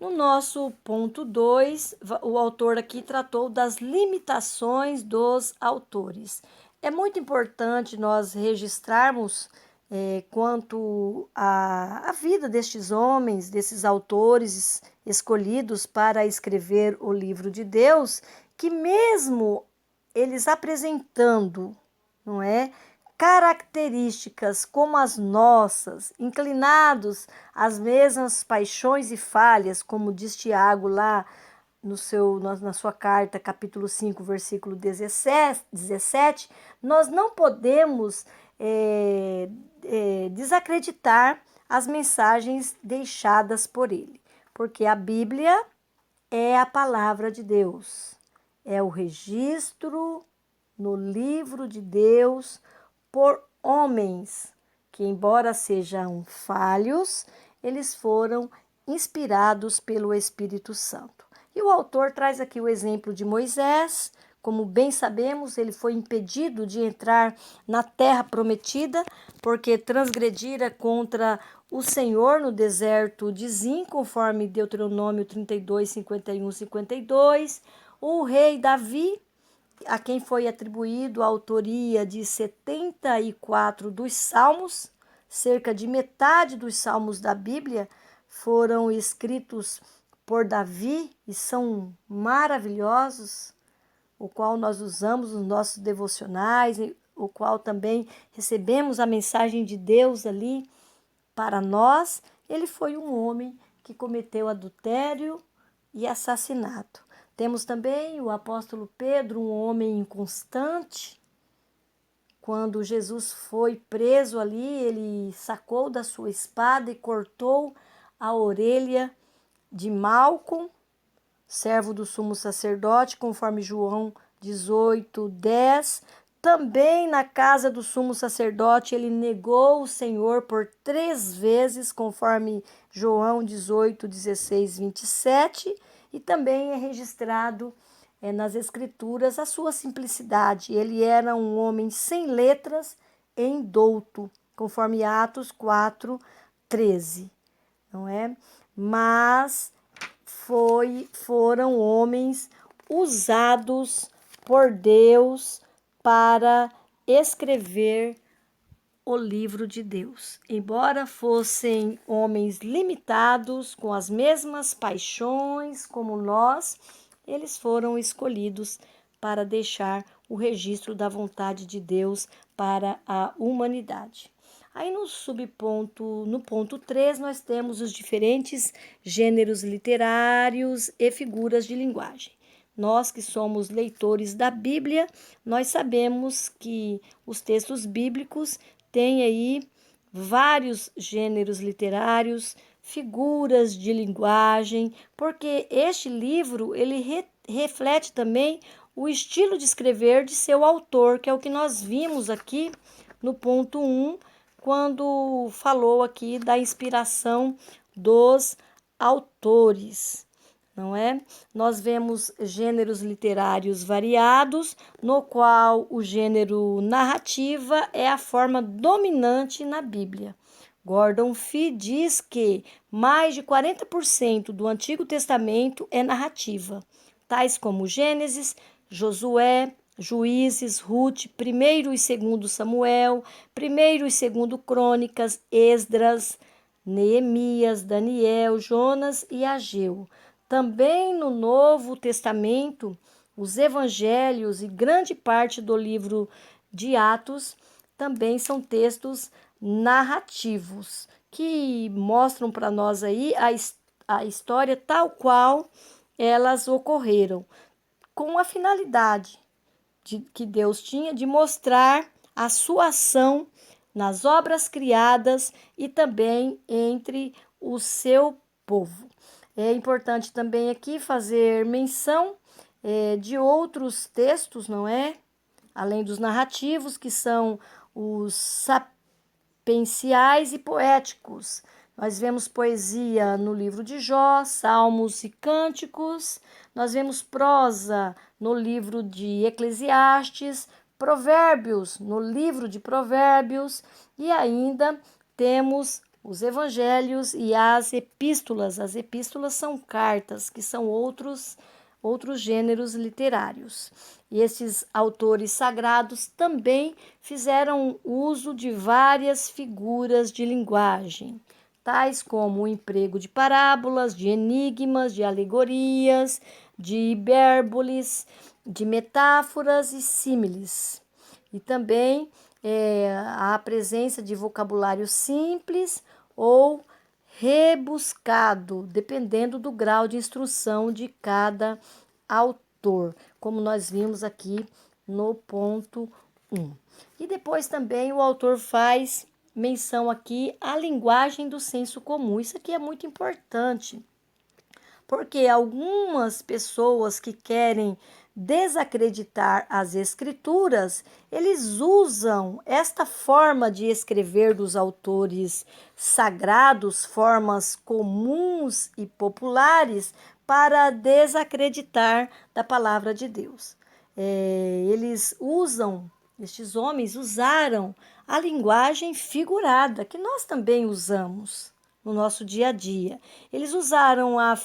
No nosso ponto 2, o autor aqui tratou das limitações dos autores. É muito importante nós registrarmos quanto à vida destes homens, desses autores escolhidos para escrever o livro de Deus, que mesmo eles apresentando, não é, características como as nossas, inclinados às mesmas paixões e falhas, como diz Tiago lá na sua carta, capítulo 5, versículo 17, nós não podemos desacreditar as mensagens deixadas por ele, porque a Bíblia é a palavra de Deus, é o registro no livro de Deus por homens que, embora sejam falhos, eles foram inspirados pelo Espírito Santo. E o autor traz aqui o exemplo de Moisés. Como bem sabemos, ele foi impedido de entrar na terra prometida, porque transgredira contra o Senhor no deserto de Zim, conforme Deuteronômio 32, 51, 52. O rei Davi, a quem foi atribuído a autoria de 74 dos salmos, cerca de metade dos salmos da Bíblia foram escritos por Davi e são maravilhosos, o qual nós usamos nos nossos devocionais, o qual também recebemos a mensagem de Deus ali para nós. Ele foi um homem que cometeu adultério e assassinato. Temos também o apóstolo Pedro, um homem inconstante. Quando Jesus foi preso ali, ele sacou da sua espada e cortou a orelha de Malco, servo do sumo sacerdote, conforme João 18, 10. Também na casa do sumo sacerdote ele negou o Senhor por 3 vezes, conforme João 18, 16, 27. E também é registrado nas Escrituras a sua simplicidade. Ele era um homem sem letras e indouto, conforme Atos 4, 13. Não é? Mas foram homens usados por Deus para escrever o livro de Deus. Embora fossem homens limitados, com as mesmas paixões como nós, eles foram escolhidos para deixar o registro da vontade de Deus para a humanidade. Aí no ponto 3, nós temos os diferentes gêneros literários e figuras de linguagem. Nós que somos leitores da Bíblia, nós sabemos que os textos bíblicos têm aí vários gêneros literários, figuras de linguagem, porque este livro ele reflete também o estilo de escrever de seu autor, que é o que nós vimos aqui no ponto 1, quando falou aqui da inspiração dos autores, não é? Nós vemos gêneros literários variados, no qual o gênero narrativa é a forma dominante na Bíblia. Gordon Fee diz que mais de 40% do Antigo Testamento é narrativa, tais como Gênesis, Josué, Juízes, Ruth, 1º e 2º Samuel, 1º e 2º Crônicas, Esdras, Neemias, Daniel, Jonas e Ageu. Também no Novo Testamento, os evangelhos e grande parte do livro de Atos também são textos narrativos, que mostram para nós aí a história tal qual elas ocorreram, com a finalidade que Deus tinha de mostrar a sua ação nas obras criadas e também entre o seu povo. É importante também aqui fazer menção de outros textos, não é? Além dos narrativos, que são os sapienciais e poéticos. Nós vemos poesia no livro de Jó, salmos e cânticos. Nós vemos prosa no livro de Eclesiastes, provérbios no livro de Provérbios e ainda temos os evangelhos e as epístolas. As epístolas são cartas, que são outros gêneros literários. E esses autores sagrados também fizeram uso de várias figuras de linguagem, tais como o emprego de parábolas, de enigmas, de alegorias, de hipérboles, de metáforas e símiles. E também a presença de vocabulário simples ou rebuscado, dependendo do grau de instrução de cada autor, como nós vimos aqui no ponto 1. E depois também o autor faz menção aqui à linguagem do senso comum. Isso aqui é muito importante, porque algumas pessoas que querem desacreditar as escrituras, eles usam esta forma de escrever dos autores sagrados, formas comuns e populares, para desacreditar da palavra de Deus. Estes homens usaram a linguagem figurada, que nós também usamos no nosso dia a dia. Eles usaram a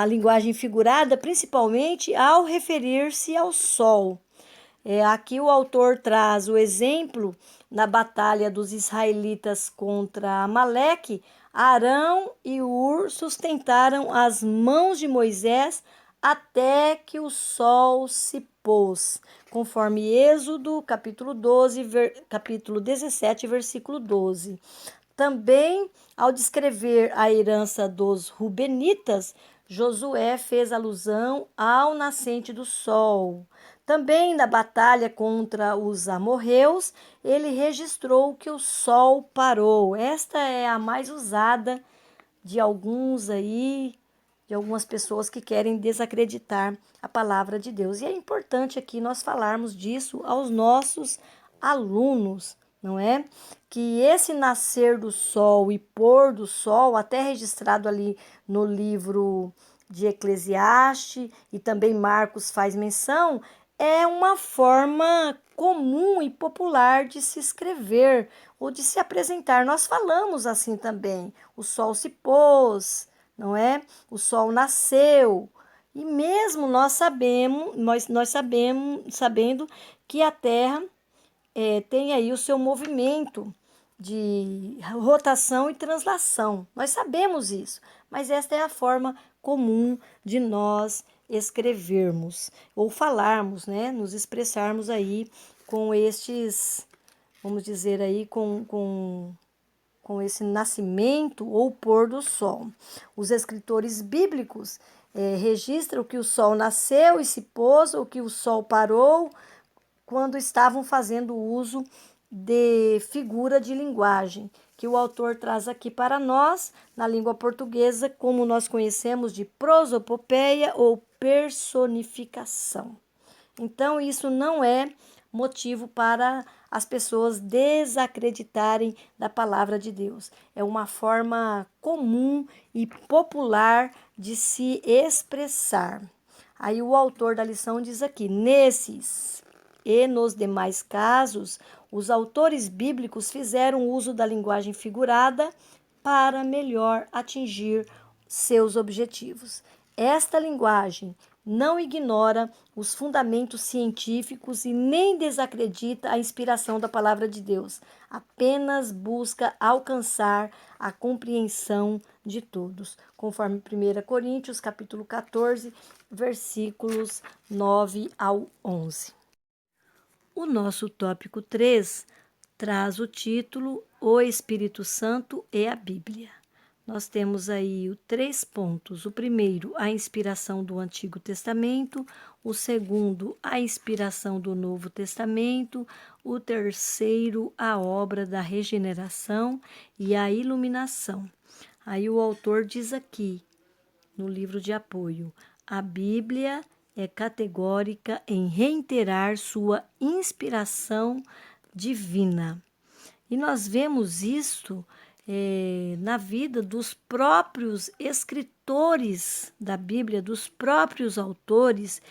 linguagem figurada, principalmente ao referir-se ao sol. Aqui o autor traz o exemplo na batalha dos israelitas contra Amaleque. Arão e Ur sustentaram as mãos de Moisés até que o sol se pôs, conforme Êxodo, capítulo 17, versículo 12. Também, ao descrever a herança dos Rubenitas, Josué fez alusão ao nascente do sol. Também na batalha contra os amorreus, ele registrou que o sol parou. Esta é a mais usada de algumas pessoas que querem desacreditar a palavra de Deus. E é importante aqui nós falarmos disso aos nossos alunos, não é? Que esse nascer do sol e pôr do sol, até registrado ali no livro de Eclesiastes, e também Marcos faz menção, é uma forma comum e popular de se escrever ou de se apresentar. Nós falamos assim também: o sol se pôs, não é? O sol nasceu. E mesmo nós sabendo que a Terra tem aí o seu movimento de rotação e translação. Nós sabemos isso, mas esta é a forma comum de nós escrevermos ou falarmos, né? Nos expressarmos aí com estes, vamos dizer aí, com esse nascimento ou pôr do sol. Os escritores bíblicos registram que o sol nasceu e se pôs, ou que o sol parou, quando estavam fazendo uso de figura de linguagem, que o autor traz aqui para nós, na língua portuguesa, como nós conhecemos de prosopopeia ou personificação. Então, isso não é motivo para as pessoas desacreditarem da palavra de Deus. É uma forma comum e popular de se expressar. Aí o autor da lição diz aqui: nesses e nos demais casos, os autores bíblicos fizeram uso da linguagem figurada para melhor atingir seus objetivos. Esta linguagem não ignora os fundamentos científicos e nem desacredita a inspiração da palavra de Deus, apenas busca alcançar a compreensão de todos, conforme 1 Coríntios, capítulo 14, versículos 9 ao 11. O nosso tópico 3 traz o título O Espírito Santo e a Bíblia. Nós temos aí 3 pontos. O primeiro, a inspiração do Antigo Testamento. O segundo, a inspiração do Novo Testamento. O terceiro, a obra da regeneração e a iluminação. Aí o autor diz aqui, no livro de apoio: a Bíblia é categórica em reiterar sua inspiração divina. E nós vemos isto na vida dos próprios escritores da Bíblia, dos próprios autores,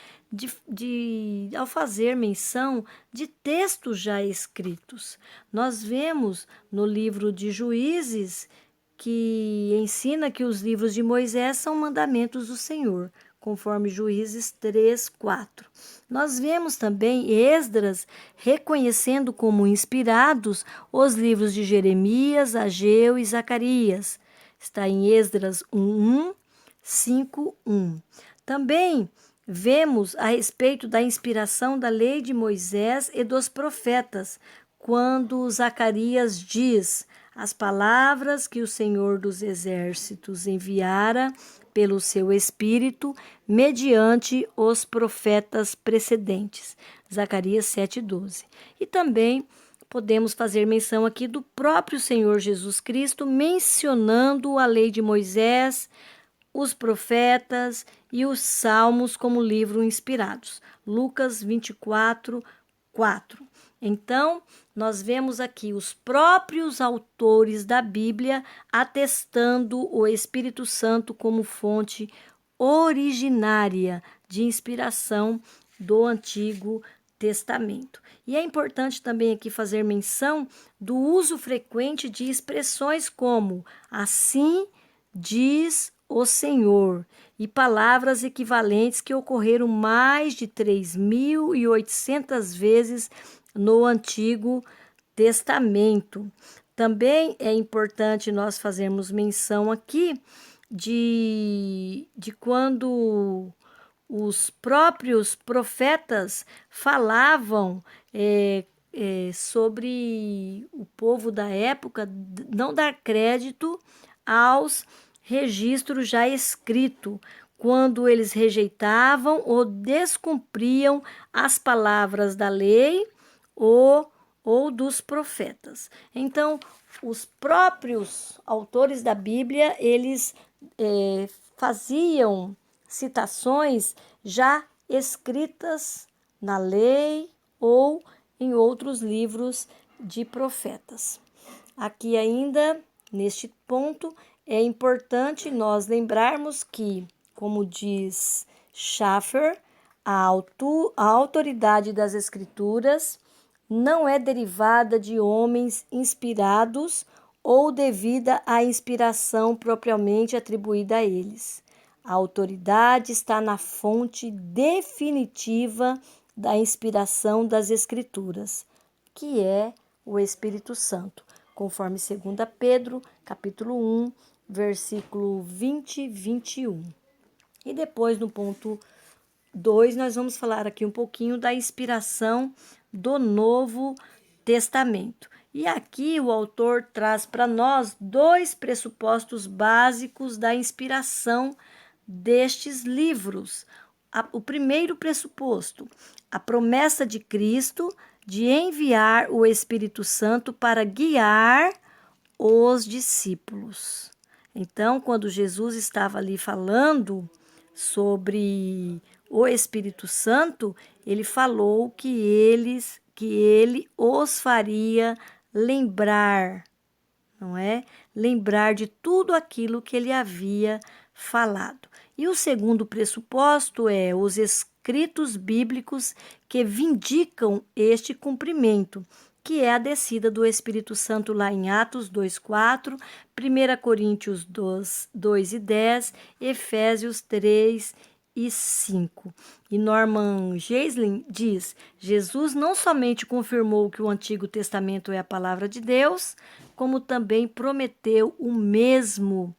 ao fazer menção de textos já escritos. Nós vemos no livro de Juízes que ensina que os livros de Moisés são mandamentos do Senhor, conforme Juízes 3:4. Nós vemos também Esdras reconhecendo como inspirados os livros de Jeremias, Ageu e Zacarias. Está em Esdras 1:1, 5:1. Também vemos a respeito da inspiração da lei de Moisés e dos profetas, quando Zacarias diz: as palavras que o Senhor dos Exércitos enviara pelo seu Espírito mediante os profetas precedentes. Zacarias 7:12. E também podemos fazer menção aqui do próprio Senhor Jesus Cristo mencionando a lei de Moisés, os profetas e os salmos como livro inspirados. Lucas 24:4. Então, nós vemos aqui os próprios autores da Bíblia atestando o Espírito Santo como fonte originária de inspiração do Antigo Testamento. E é importante também aqui fazer menção do uso frequente de expressões como assim diz o Senhor e palavras equivalentes que ocorreram mais de 3.800 vezes no Antigo Testamento. Também é importante nós fazermos menção aqui de quando os próprios profetas falavam sobre o povo da época, não dar crédito aos registros já escritos, quando eles rejeitavam ou descumpriam as palavras da lei ou dos profetas. Então, os próprios autores da Bíblia, eles faziam citações já escritas na lei ou em outros livros de profetas. Aqui ainda, neste ponto, é importante nós lembrarmos que, como diz Schaeffer, a autoridade das Escrituras não é derivada de homens inspirados ou devida à inspiração propriamente atribuída a eles. A autoridade está na fonte definitiva da inspiração das Escrituras, que é o Espírito Santo, conforme 2 Pedro, capítulo 1, versículo 20 e 21. E depois, no ponto 2, nós vamos falar aqui um pouquinho da inspiração do Novo Testamento. E aqui o autor traz para nós dois pressupostos básicos da inspiração destes livros. O primeiro pressuposto, a promessa de Cristo de enviar o Espírito Santo para guiar os discípulos. Então, quando Jesus estava ali falando sobre o Espírito Santo, ele falou que ele os faria lembrar, não é? Lembrar de tudo aquilo que ele havia falado. E o segundo pressuposto é os escritos bíblicos que vindicam este cumprimento, que é a descida do Espírito Santo lá em Atos 2:4, 1 Coríntios 2:10, Efésios 3:5. E Norman Geisling diz: Jesus não somente confirmou que o Antigo Testamento é a palavra de Deus, como também prometeu o mesmo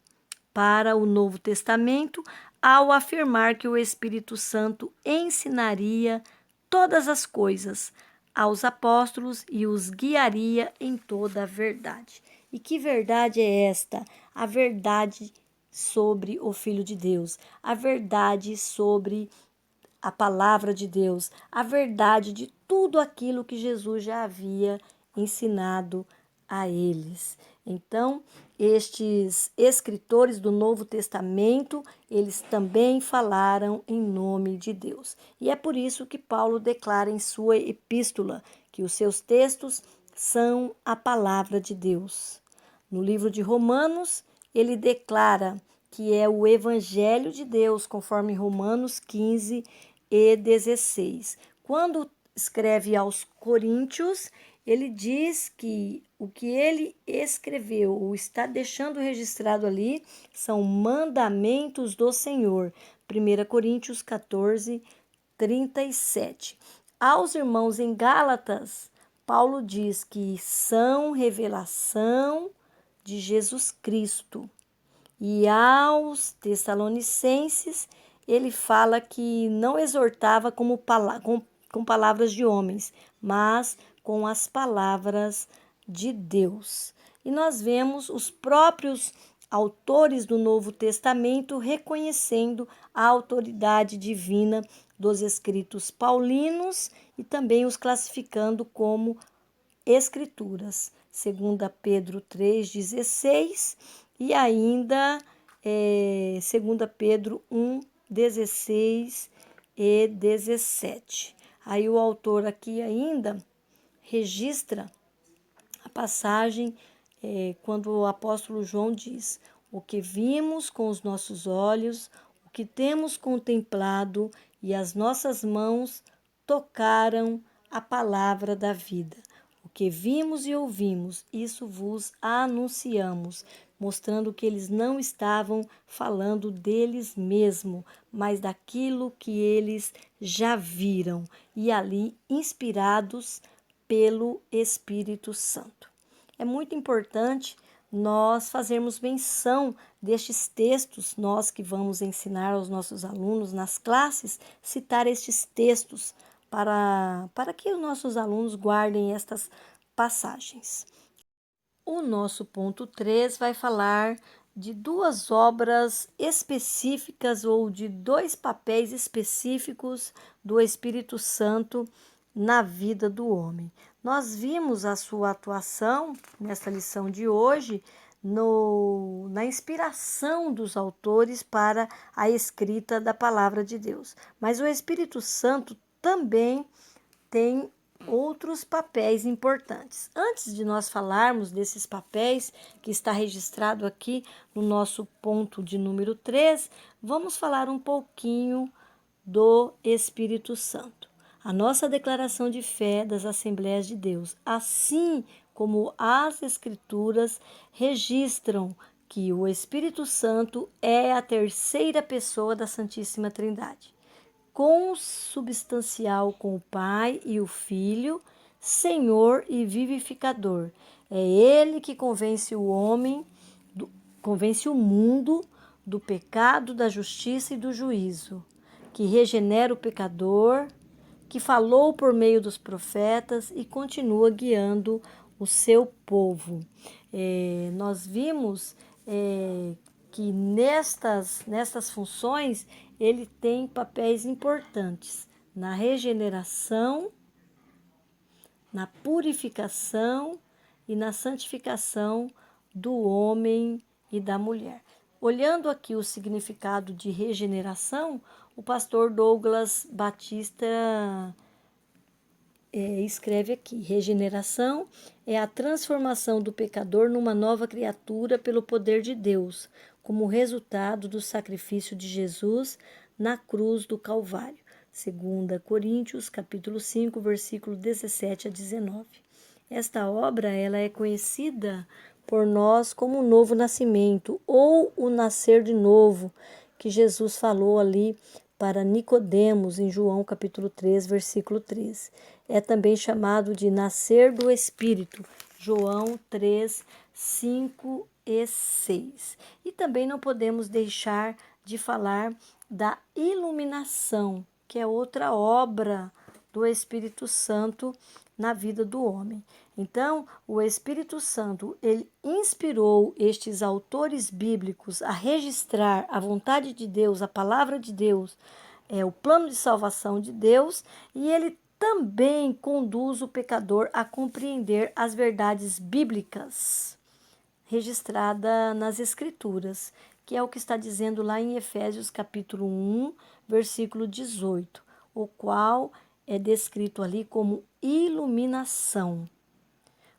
para o Novo Testamento, ao afirmar que o Espírito Santo ensinaria todas as coisas aos apóstolos e os guiaria em toda a verdade. E que verdade é esta? A verdade sobre o Filho de Deus, a verdade sobre a palavra de Deus, a verdade de tudo aquilo que Jesus já havia ensinado a eles. Então, estes escritores do Novo Testamento, eles também falaram em nome de Deus. E é por isso que Paulo declara em sua epístola que os seus textos são a palavra de Deus. No livro de Romanos, ele declara que é o Evangelho de Deus, conforme Romanos 15 e 16. Quando escreve aos Coríntios, ele diz que o que ele escreveu, ou está deixando registrado ali, são mandamentos do Senhor. 1 Coríntios 14, 37. Aos irmãos em Gálatas, Paulo diz que são revelação de Jesus Cristo. E aos Tessalonicenses, ele fala que não exortava com palavras de homens, mas com as palavras de Deus. E nós vemos os próprios autores do Novo Testamento reconhecendo a autoridade divina dos escritos paulinos e também os classificando como escrituras. 2 Pedro 3,16 e ainda 2 Pedro 1, 16 e 17. Aí o autor aqui ainda registra a passagem quando o apóstolo João diz: o que vimos com os nossos olhos, o que temos contemplado e as nossas mãos tocaram a palavra da vida. O que vimos e ouvimos, isso vos anunciamos, mostrando que eles não estavam falando deles mesmos, mas daquilo que eles já viram, e ali inspirados pelo Espírito Santo. É muito importante nós fazermos menção destes textos, nós que vamos ensinar aos nossos alunos nas classes, citar estes textos para que os nossos alunos guardem estas passagens. O nosso ponto 3 vai falar de duas obras específicas ou de dois papéis específicos do Espírito Santo na vida do homem. Nós vimos a sua atuação nessa lição de hoje na inspiração dos autores para a escrita da palavra de Deus. Mas o Espírito Santo também tem outros papéis importantes. Antes de nós falarmos desses papéis que está registrado aqui no nosso ponto de número 3, vamos falar um pouquinho do Espírito Santo. A nossa declaração de fé das Assembleias de Deus, assim como as Escrituras, registram que o Espírito Santo é a terceira pessoa da Santíssima Trindade, consubstancial com o Pai e o Filho, Senhor e vivificador. É Ele que convence o homem, convence o mundo do pecado, da justiça e do juízo, que regenera o pecador, que falou por meio dos profetas e continua guiando o seu povo. Nós vimos que nestas funções ele tem papéis importantes na regeneração, na purificação e na santificação do homem e da mulher. Olhando aqui o significado de regeneração, o pastor Douglas Batista escreve aqui: regeneração é a transformação do pecador numa nova criatura pelo poder de Deus, como resultado do sacrifício de Jesus na cruz do Calvário. 2 Coríntios, capítulo 5, versículo 17 a 19. Esta obra ela é conhecida por nós como o novo nascimento ou o nascer de novo, que Jesus falou ali para Nicodemos em João capítulo 3, versículo 13. É também chamado de nascer do Espírito, João 3, 5 e 6. E também não podemos deixar de falar da iluminação, que é outra obra do Espírito Santo na vida do homem. Então, o Espírito Santo, ele inspirou estes autores bíblicos a registrar a vontade de Deus, a palavra de Deus, o plano de salvação de Deus, e ele também conduz o pecador a compreender as verdades bíblicas registradas nas Escrituras, que é o que está dizendo lá em Efésios capítulo 1, versículo 18, o qual é descrito ali como iluminação,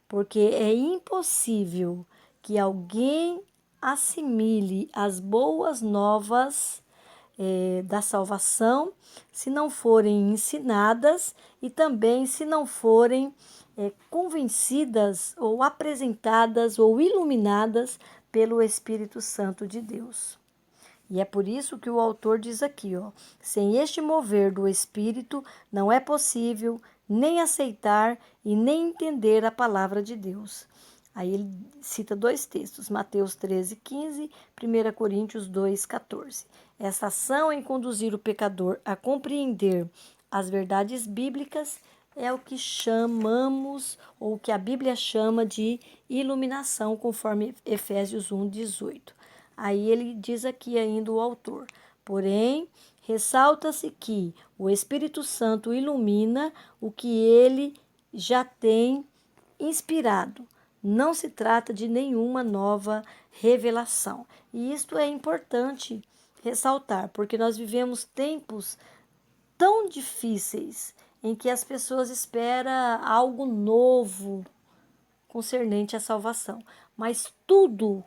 porque é impossível que alguém assimile as boas novas da salvação se não forem ensinadas e também se não forem convencidas ou apresentadas ou iluminadas pelo Espírito Santo de Deus. E é por isso que o autor diz aqui, ó, sem este mover do Espírito não é possível nem aceitar e nem entender a palavra de Deus. Aí ele cita dois textos, Mateus 13:15, 1 Coríntios 2:14. Essa ação em conduzir o pecador a compreender as verdades bíblicas é o que chamamos, ou que a Bíblia chama de iluminação, conforme Efésios 1:18. Aí ele diz aqui ainda o autor, porém, ressalta-se que o Espírito Santo ilumina o que ele já tem inspirado. Não se trata de nenhuma nova revelação. E isto é importante ressaltar, porque nós vivemos tempos tão difíceis em que as pessoas esperam algo novo concernente à salvação. Mas tudo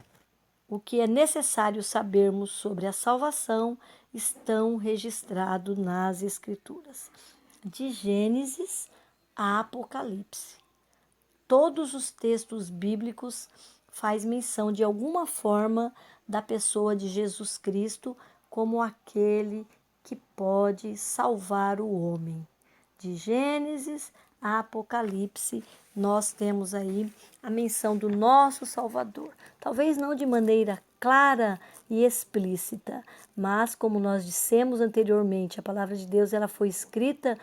o que é necessário sabermos sobre a salvação estão registrados nas Escrituras, de Gênesis a Apocalipse. Todos os textos bíblicos faz menção de alguma forma da pessoa de Jesus Cristo como aquele que pode salvar o homem. De Gênesis a Apocalipse, nós temos aí a menção do nosso Salvador. Talvez não de maneira clara e explícita, mas como nós dissemos anteriormente, a palavra de Deus ela foi escrita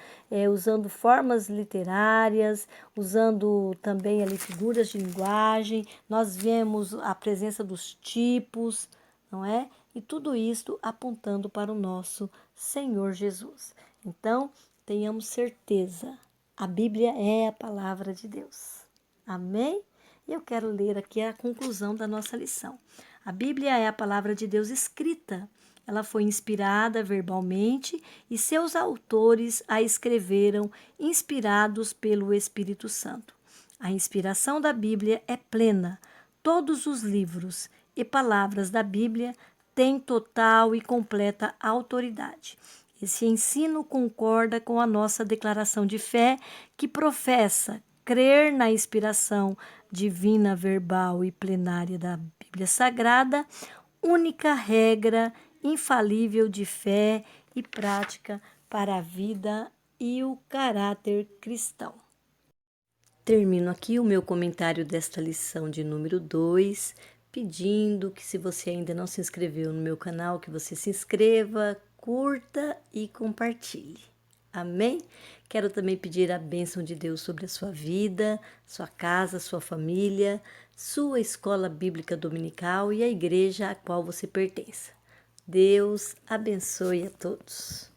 usando formas literárias, usando também ali figuras de linguagem. Nós vemos a presença dos tipos, não é? E tudo isto apontando para o nosso Senhor Jesus. Então, tenhamos certeza, a Bíblia é a palavra de Deus. Amém? E eu quero ler aqui a conclusão da nossa lição. A Bíblia é a palavra de Deus escrita. Ela foi inspirada verbalmente e seus autores a escreveram inspirados pelo Espírito Santo. A inspiração da Bíblia é plena. Todos os livros e palavras da Bíblia têm total e completa autoridade. Esse ensino concorda com a nossa declaração de fé, que professa crer na inspiração divina, verbal e plenária da Bíblia Sagrada, única regra infalível de fé e prática para a vida e o caráter cristão. Termino aqui o meu comentário desta lição de número 2, pedindo que, se você ainda não se inscreveu no meu canal, que você se inscreva, curta e compartilhe. Amém? Quero também pedir a bênção de Deus sobre a sua vida, sua casa, sua família, sua escola bíblica dominical e a igreja a qual você pertença. Deus abençoe a todos.